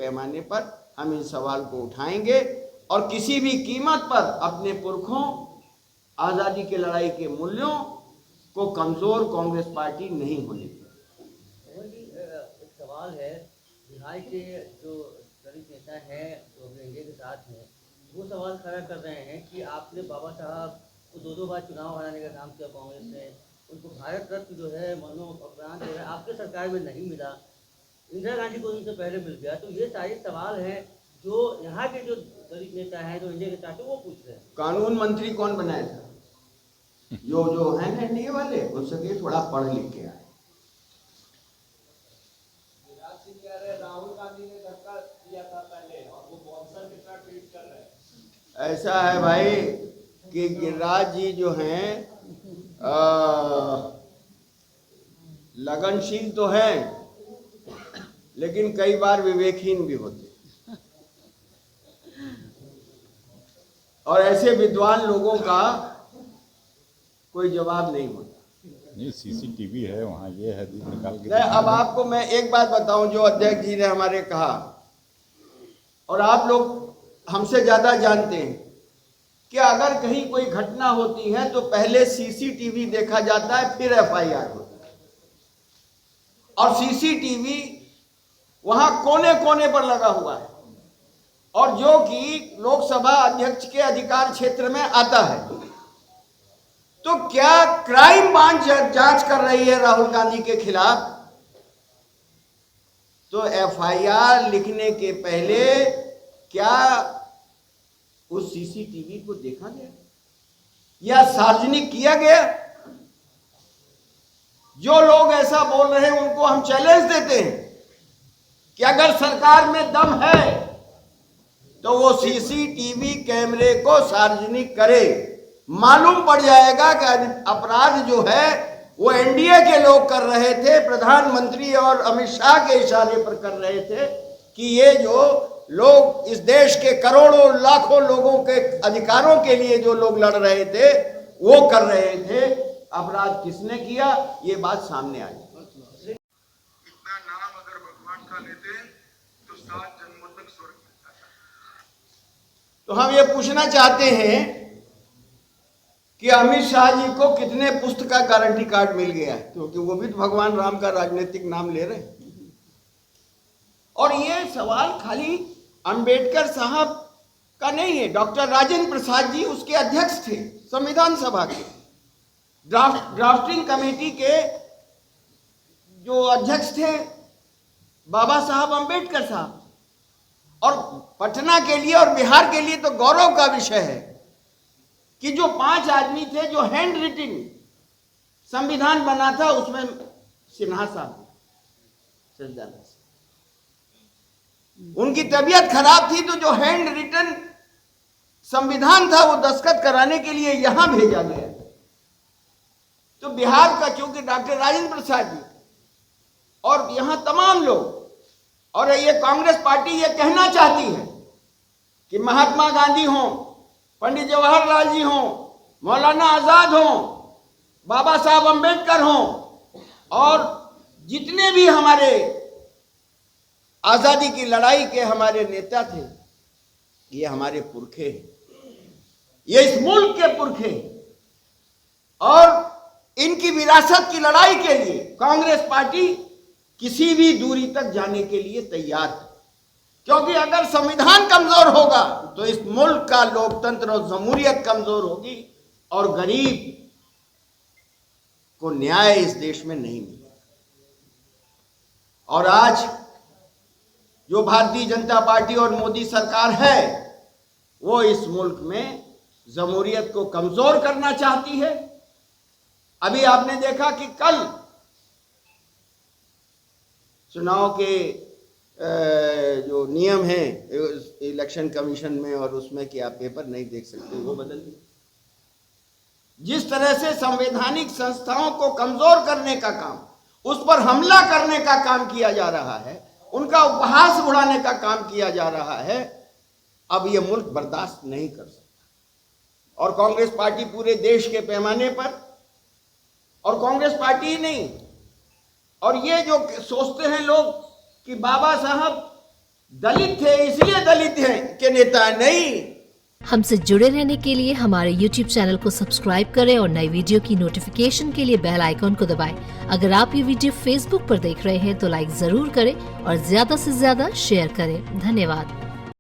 पैमाने पर हम इस सवाल को उठाएंगे और किसी भी कीमत पर अपने पुरखों आज़ादी की लड़ाई के मूल्यों को कमज़ोर कांग्रेस पार्टी नहीं होने देगी। एक सवाल है, बिहार के जो दलित नेता हैं जो अभी एनडीए के साथ हैं, वो सवाल खड़ा कर रहे हैं कि आपने बाबा साहब को दो बार चुनाव हराने का काम किया कांग्रेस ने, उनको भारत रत्न जो है मरणोपरांत जो है आपके सरकार में नहीं मिला, इंदिरा गांधी को उनसे पहले मिल गया। तो ये सारे सवाल हैं जो यहाँ के जो दलित नेता हैं जो इंडिया के साथ वो पूछ रहे हैं। कानून मंत्री कौन बनाया था? जो है ना एनडीए वाले, उनसे थोड़ा पढ़ लिख के आए। राहुल गांधी ने धक्का दिया था पहले और वो बॉन्सर के साथ ट्वीट कर रहे हैं। ऐसा है भाई कि गिरिराज जी जो हैं लगनशील तो हैं, लेकिन कई बार विवेकहीन भी होते हैं। और ऐसे विद्वान लोगों का कोई जवाब नहीं होता। नहीं, सीसीटीवी है वहाँ, ये है निकाल के। अब आपको मैं एक बात बताऊं, जो अध्यक्ष जी ने हमारे कहा, और आप लोग हमसे ज्यादा जानते हैं कि अगर कहीं कोई घटना होती है तो पहले सीसीटीवी देखा जाता है, फिर एफआईआर होता है। और सीसीटीवी वहां कोने कोने पर लगा हुआ है, और जो कि लोकसभा अध्यक्ष के अधिकार क्षेत्र में आता है। तो क्या क्राइम ब्रांच जांच कर रही है राहुल गांधी के खिलाफ, तो एफआईआर लिखने के पहले क्या उस सीसीटीवी को देखा गया या सार्वजनिक किया गया? जो लोग ऐसा बोल रहे हैं उनको हम चैलेंज देते हैं कि अगर सरकार में दम है तो वो सीसीटीवी कैमरे को सार्वजनिक करे। मालूम पड़ जाएगा कि अपराध जो है वो एनडीए के लोग कर रहे थे, प्रधानमंत्री और अमित शाह के इशारे पर कर रहे थे कि ये जो लोग इस देश के करोड़ों लाखों लोगों के अधिकारों के लिए जो लोग लड़ रहे थे वो कर रहे थे। अपराध किसने किया, ये बात सामने आई। इतना नाम अगर भगवान का लेते तो 7 जन्मों तक स्वर्ग मिलता था। तो हम ये पूछना चाहते हैं कि अमित शाह जी को कितने पुस्तक का गारंटी कार्ड मिल गया है, क्योंकि वो भी तो भगवान राम का राजनीतिक नाम ले रहे हैं। और ये सवाल खाली अंबेडकर साहब का नहीं है, डॉक्टर राजेंद्र प्रसाद जी उसके अध्यक्ष थे, संविधान सभा के ड्राफ्टिंग कमेटी के जो अध्यक्ष थे बाबा साहब अंबेडकर साहब। और पटना के लिए और बिहार के लिए तो गौरव का विषय है कि जो 5 आदमी थे जो हैंड रिटिन संविधान बना था, उसमें सिन्हा साहब, उनकी तबीयत खराब थी तो जो हैंड रिटन संविधान था वो दस्तखत कराने के लिए यहां भेजा गया। तो बिहार का चूंकि डॉक्टर राजेंद्र प्रसाद जी और यहां तमाम लोग, और ये कांग्रेस पार्टी ये कहना चाहती है कि महात्मा गांधी हों, पंडित जवाहरलाल जी हों, मौलाना आजाद हों, बाबा साहब अंबेडकर हों, और जितने भी हमारे आजादी की लड़ाई के हमारे नेता थे, ये हमारे पुरखे हैं, ये इस मुल्क के पुरखे हैं। और इनकी विरासत की लड़ाई के लिए कांग्रेस पार्टी किसी भी दूरी तक जाने के लिए तैयार है, क्योंकि अगर संविधान कमजोर होगा तो इस मुल्क का लोकतंत्र और जमहूरियत कमजोर होगी और गरीब को न्याय इस देश में नहीं मिलेगा। और आज जो भारतीय जनता पार्टी और मोदी सरकार है वो इस मुल्क में जमहूरियत को कमजोर करना चाहती है। अभी आपने देखा कि कल चुनाव के जो नियम हैं इलेक्शन कमीशन में और उसमें कि आप पेपर नहीं देख सकते, वो बदल दिए। जिस तरह से संवैधानिक संस्थाओं को कमजोर करने का काम, उस पर हमला करने का काम किया जा रहा है, उनका उपहास उड़ाने का काम किया जा रहा है, अब ये मुल्क बर्दाश्त नहीं कर सकता। और कांग्रेस पार्टी पूरे देश के पैमाने पर, और कांग्रेस पार्टी ही नहीं, और ये जो सोचते हैं लोग कि बाबा साहब दलित थे इसलिए दलित हैं के नेता नहीं। हमसे जुड़े रहने के लिए हमारे YouTube चैनल को सब्सक्राइब करें और नई वीडियो की नोटिफिकेशन के लिए बेल आइकॉन को दबाएं। अगर आप ये वीडियो Facebook पर देख रहे हैं तो लाइक जरूर करें और ज्यादा से ज्यादा शेयर करें। धन्यवाद।